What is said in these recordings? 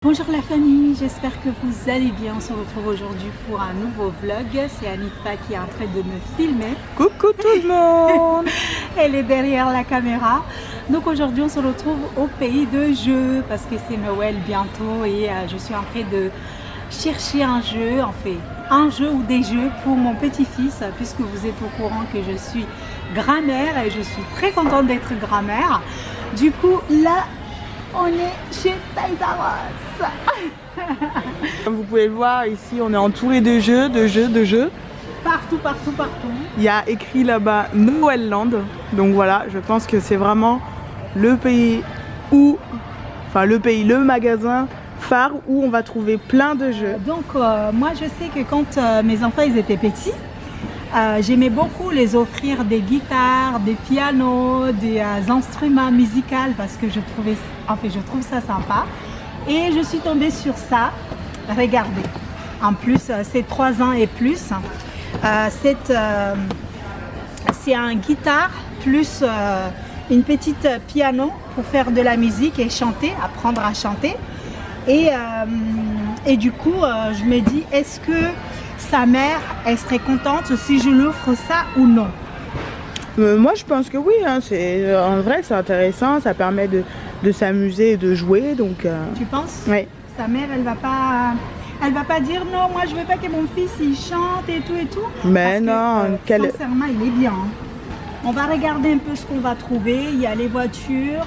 Bonjour la famille, j'espère que vous allez bien. On se retrouve aujourd'hui pour un nouveau vlog. C'est Anifa qui est en train de me filmer. Coucou tout le monde. Elle est derrière la caméra. Donc aujourd'hui on se retrouve au pays de jeux parce que c'est Noël bientôt et je suis en train de chercher un jeu, en fait un jeu ou des jeux pour mon petit-fils, puisque vous êtes au courant que je suis grand-mère et je suis très contente d'être grand-mère. Du coup là on est chez Toys R Us. Comme vous pouvez le voir, ici on est entouré de jeux. Partout. Il y a écrit là-bas Noël Land. Donc voilà, je pense que c'est vraiment le pays où, le magasin phare où on va trouver plein de jeux. Donc moi je sais que quand mes enfants ils étaient petits, j'aimais beaucoup les offrir des guitares, des pianos, des instruments musicaux parce que je trouve ça sympa. Et je suis tombée sur ça. Regardez. En plus, c'est 3 ans et plus. C'est un guitare plus une petite piano pour faire de la musique et chanter, apprendre à chanter. Et du coup, je me dis, est-ce que sa mère, elle serait contente si je lui offre ça ou non? Moi je pense que oui, hein. En vrai c'est intéressant, ça permet de s'amuser et de jouer. Donc, Tu penses? Oui. Sa mère, elle va pas dire non, moi je veux pas que mon fils il chante et tout. Mais parce non, que, sincèrement il est bien. On va regarder un peu ce qu'on va trouver. Il y a les voitures.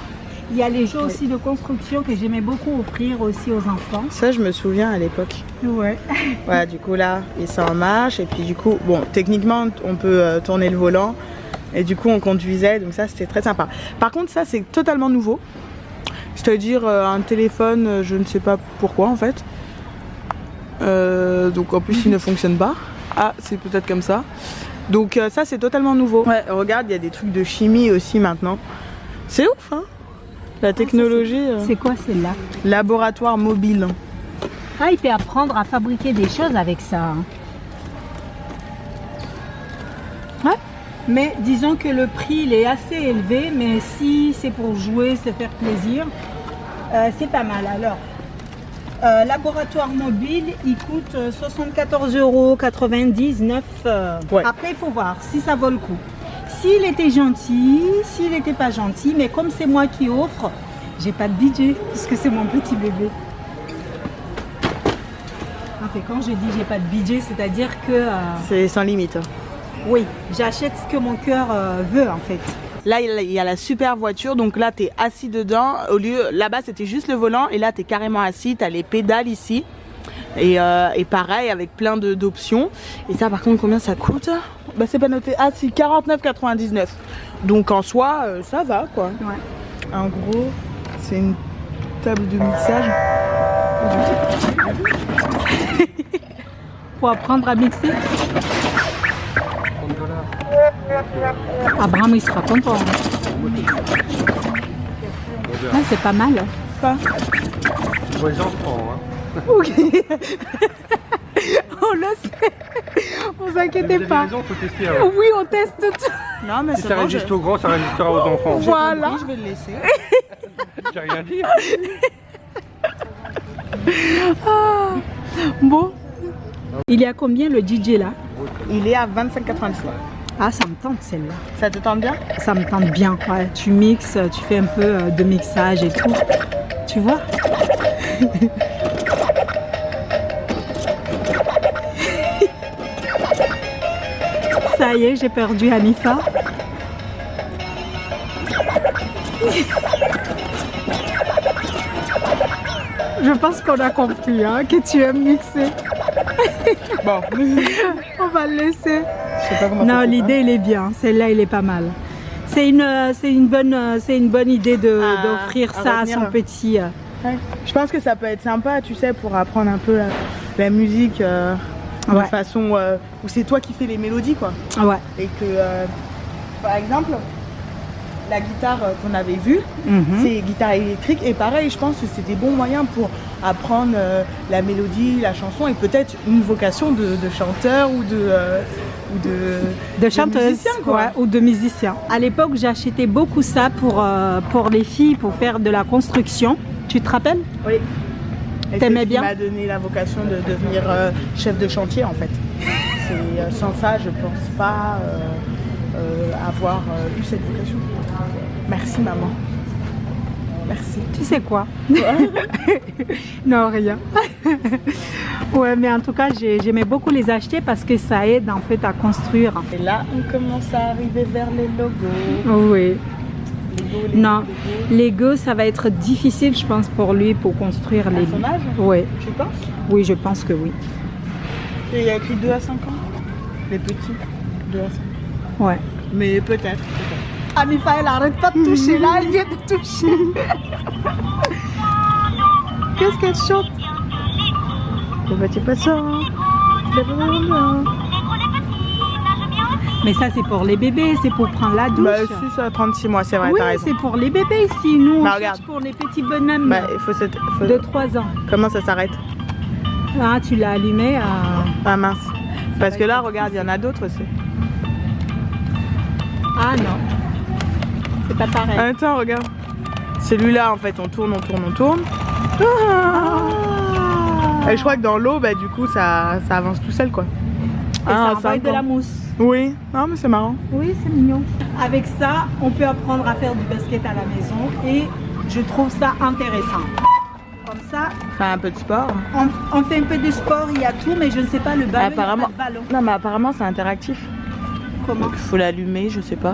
Il y a les jeux aussi de construction que j'aimais beaucoup offrir aussi aux enfants. Ça je me souviens à l'époque. Ouais. Voilà, du coup là, il s'en en marche et puis du coup, bon, techniquement on peut tourner le volant et du coup on conduisait, donc ça c'était très sympa. Par contre ça c'est totalement nouveau, c'est-à-dire un téléphone, je ne sais pas pourquoi en fait. Donc en plus il ne fonctionne pas. Ah, c'est peut-être comme ça. Donc ça c'est totalement nouveau. Ouais, regarde, il y a des trucs de chimie aussi maintenant. C'est ouf, hein? La technologie. C'est quoi celle-là? Laboratoire mobile. Ah, il peut apprendre à fabriquer des choses avec ça. Ouais. Mais disons que le prix il est assez élevé, mais si c'est pour jouer, se faire plaisir, c'est pas mal. Alors, laboratoire mobile, il coûte 74,99 €. Ouais. Après, il faut voir si ça vaut le coup. S'il était gentil, s'il n'était pas gentil, mais comme c'est moi qui offre, j'ai pas de budget puisque c'est mon petit bébé. En fait, quand je dis j'ai pas de budget, c'est-à-dire que C'est sans limite. oui, j'achète ce que mon cœur veut en fait. Là, il y a la super voiture, donc là, tu es assis dedans. Au lieu, là-bas, c'était juste le volant, et là, tu es carrément assis, tu as les pédales ici. Et pareil, avec plein d'options. Et ça, par contre, combien ça coûte? Bah, c'est pas noté. Ah, si, 49,99 €. Donc, en soi, ça va, quoi. Ouais. En gros, c'est une table de mixage. Pour apprendre à mixer. Abraham, il sera content. Ah, c'est pas mal. Pas. Ouais, j'en prends, hein. Ok. On le sait. Vous inquiétez Vous avez pas. raison, faut tester avant. Oui, on teste tout. Non, mais Si c'est ça bon, résiste aux grands, ça résistera aux enfants. Voilà. je vais le laisser. J'ai rien dit. Bon. Il y a combien le DJ là? Il est à 25,99 €. Ah, ça me tente celle-là. Ça te tente bien? Ça me tente bien. Ouais. Tu mixes, tu fais un peu de mixage et tout. Tu vois? Ça y est, j'ai perdu Anifa. Je pense qu'on a compris hein, que tu aimes mixer. Bon. On va le laisser. Je sais pas comment Non, ça l'idée, il est bien. Celle-là, il est pas mal. C'est une bonne idée d'offrir à ça à retenir. son petit. Ouais. Je pense que ça peut être sympa, tu sais, pour apprendre un peu la musique de Ouais. façon où c'est toi qui fais les mélodies, quoi. Ouais. Et que, par exemple, la guitare qu'on avait vue, c'est guitare électrique. Et pareil, je pense que c'est des bons moyens pour apprendre la mélodie, la chanson et peut-être une vocation de chanteur ou de chanteuse musicien, quoi. ouais, ou de musicien. À l'époque, j'achetais beaucoup ça pour les filles, pour faire de la construction. Tu te rappelles? Oui. Et T'aimais c'est ce qui bien? m'a donné la vocation de devenir chef de chantier en fait. Sans ça, je pense pas avoir eu cette vocation. Merci maman. Merci. Tu sais quoi? Non, rien. Ouais, mais en tout cas, j'aimais beaucoup les acheter parce que ça aide en fait à construire. Et là, on commence à arriver vers les logos. Oui. Lego, Non, Lego, ça va être difficile, je pense, pour lui, pour construire les... À son âge? Oui. Tu penses? Oui, je pense que oui. Et il y a écrit 2 à 5 ans. Les petits, 2 à 5 ans. Ouais. Mais peut-être. Anifa, elle arrête pas de toucher là, elle vient de toucher. Qu'est-ce qu'elle chante? Le petit poisson. Mais ça, c'est pour les bébés, c'est pour prendre la douche. Bah, si, ça, 36 mois, c'est vrai, Oui, t'as raison. c'est pour les bébés ici. Nous, on Bah, cherche regarde. pour les petits bonhommes Bah, il faut de 3 ans. Comment ça s'arrête? Ah, tu l'as allumé à... Ah mince. Parce que là, regarde, il y en a d'autres aussi. Ah non, c'est pas pareil. Attends, regarde. Celui-là, en fait, on tourne. Ah. Et je crois que dans l'eau, bah, du coup, ça avance tout seul, quoi. Et ça envoie 5 de la ans. mousse. Oui, non, mais c'est marrant. Oui, c'est mignon. Avec ça, on peut apprendre à faire du basket à la maison et je trouve ça intéressant. Comme ça, Faire un peu de sport. on fait un peu de sport, il y a tout, mais je ne sais pas le ballon. Apparemment. Il y a pas de ballon. Non, mais apparemment, c'est interactif. Comment? Donc, il faut l'allumer, je sais pas.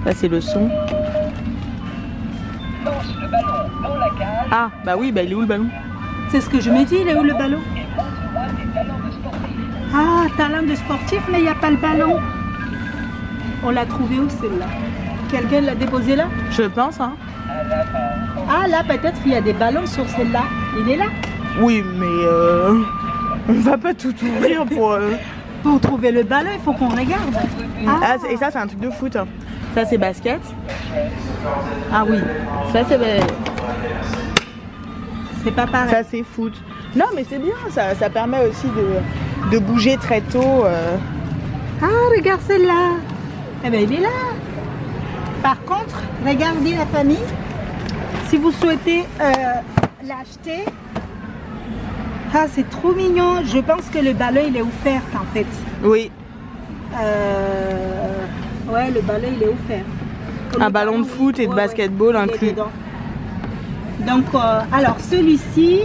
Là, c'est le son. Ah, bah oui, bah il est où le ballon? C'est ce que je me dis, il est où le ballon? Ah, talent de sportif, mais il n'y a pas le ballon. On l'a trouvé où celle-là? Quelqu'un l'a déposé là? Je pense, hein. Ah, là, peut-être il y a des ballons sur celle-là. Il est là? Oui, mais on va pas tout ouvrir pour... Pour trouver le ballon, il faut qu'on regarde. Ah, et ça, c'est un truc de foot. Hein. Ça, c'est basket. Ah oui, Ça, c'est pas pareil. ça, c'est foot. Non, mais c'est bien. Ça permet aussi de bouger très tôt. Ah, regarde celle-là. Eh bien, il est là. Par contre, regardez la famille. Si vous souhaitez l'acheter, ah, c'est trop mignon. Je pense que le ballon, il est offert en fait. Oui. Ouais, le ballon, il est offert. Comme Un le ballon de foot et de basketball il est inclus. dedans. Donc, alors celui-ci,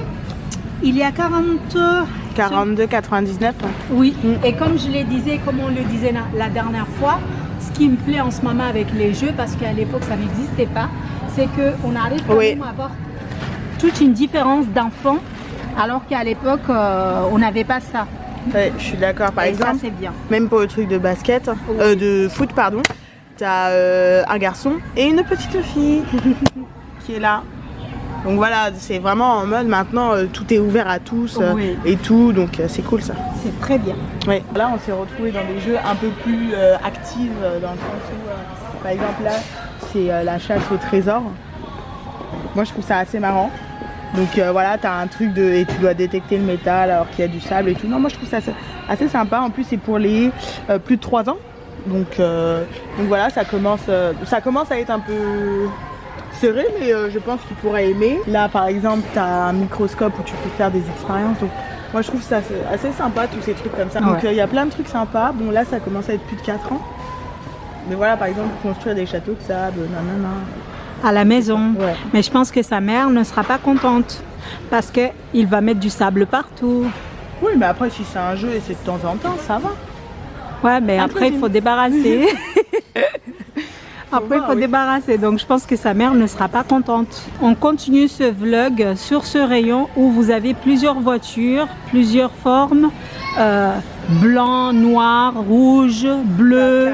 il y a 42,99. Oui, et comme je le disais, comme on le disait la dernière fois, ce qui me plaît en ce moment avec les jeux, parce qu'à l'époque ça n'existait pas, c'est qu'on arrive quand même à avoir toute une différence d'enfants, alors qu'à l'époque on n'avait pas ça. Ouais, je suis d'accord. Par Et exemple, ça c'est bien. même pour le truc de basket, Oui. de foot, pardon, t'as un garçon et une petite fille qui est là. Donc voilà, c'est vraiment en mode maintenant tout est ouvert à tous Oui. et tout, donc c'est cool ça. C'est très bien. Ouais. Là, on s'est retrouvés dans des jeux un peu plus actifs, dans le sens où, par exemple, là, c'est la chasse au trésor. Moi, je trouve ça assez marrant. Donc voilà, t'as un truc et tu dois détecter le métal alors qu'il y a du sable et tout. Non, moi, je trouve ça assez sympa. En plus, c'est pour les plus de 3 ans. Donc voilà, ça commence à être un peu serré, mais je pense qu'il pourrait aimer. Là, par exemple, t'as un microscope où tu peux faire des expériences. Donc moi, je trouve ça assez sympa, tous ces trucs comme ça. Donc il y a plein de trucs sympas. Bon, là, ça commence à être plus de 4 ans. Mais voilà, par exemple, construire des châteaux de sable, nanana. À la maison. Ouais. Mais je pense que sa mère ne sera pas contente parce qu'il va mettre du sable partout. Oui, mais après, si c'est un jeu et c'est de temps en temps, ça va. Ouais, mais après il faut débarrasser. Après il voir, faut oui. débarrasser. Donc je pense que sa mère ne sera pas contente. On continue ce vlog sur ce rayon où vous avez plusieurs voitures, plusieurs formes. Blanc, noir, rouge, bleu,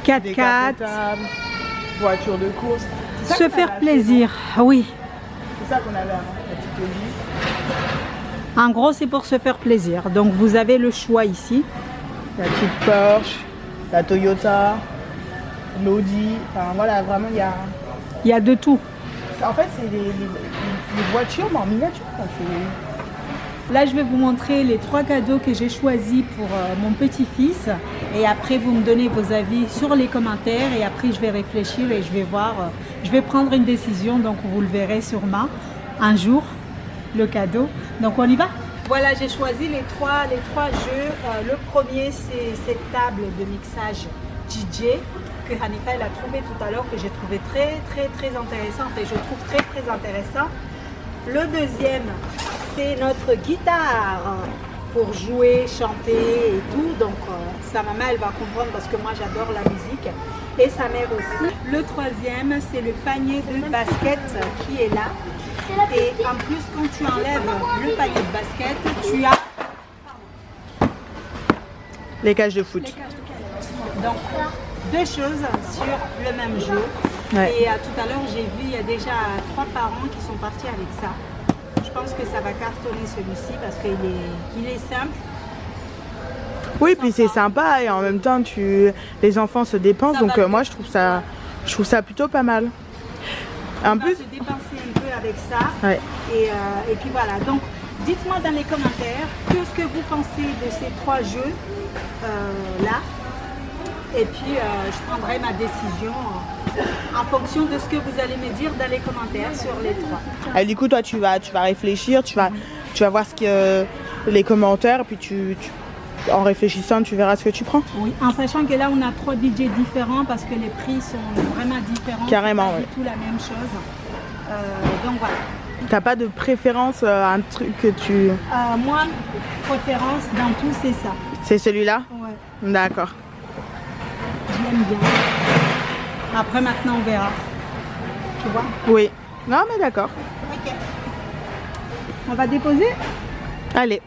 4x4. Décapotable, voiture de course. C'est ça Se qu'on faire avait acheté, plaisir. Oui. non? C'est ça qu'on avait avant, la petite Audi. En gros, c'est pour se faire plaisir. Donc vous avez le choix ici. La petite Porsche, la Toyota, l'Audi. Enfin voilà, vraiment, il y a. Il y a de tout. En fait, c'est les voitures, mais en miniature. Quoi. Là, je vais vous montrer les 3 cadeaux que j'ai choisis pour mon petit-fils. Et après, vous me donnez vos avis sur les commentaires. Et après, je vais réfléchir et je vais voir. Je vais prendre une décision. Donc, vous le verrez sûrement un jour. le cadeau. Donc on y va. Voilà, j'ai choisi les trois jeux. Le premier, c'est cette table de mixage DJ que Hanifa elle a trouvé tout à l'heure, que j'ai trouvé très intéressant. Et je trouve très intéressant. Le deuxième, c'est notre guitare pour jouer, chanter et tout. Donc sa maman elle va comprendre parce que moi j'adore la musique et sa mère aussi. Le troisième, c'est le panier de basket qui est là. Et en plus, quand tu enlèves le panier de basket, tu as les cages de foot. Donc, deux choses sur le même jeu. Ouais. Et tout à l'heure, j'ai vu, il y a déjà 3 parents qui sont partis avec ça. Je pense que ça va cartonner celui-ci parce qu'il est simple. Oui, puis c'est sympa et en même temps, les enfants se dépensent. Ça Donc va moi, je trouve ça plutôt pas mal. En On va plus, se dépenser un peu avec ça. ouais. Et puis voilà. Donc, dites-moi dans les commentaires ce que vous pensez de ces 3 jeux là. Et puis, je prendrai ma décision en fonction de ce que vous allez me dire dans les commentaires sur les 3. Et du coup, toi, tu vas réfléchir, tu vas voir les commentaires, et puis en réfléchissant, tu verras ce que tu prends. Oui, en sachant que là, on a 3 DJ différents parce que les prix sont vraiment différents. Carrément, c'est pas du tout la même chose. Donc voilà. T'as pas de préférence, un truc que tu... Moi, préférence dans tout, c'est ça. C'est celui-là? Ouais, D'accord. je l'aime bien. Après, maintenant, on verra. Tu vois? Oui. Non, mais d'accord. Ok. On va déposer? Allez.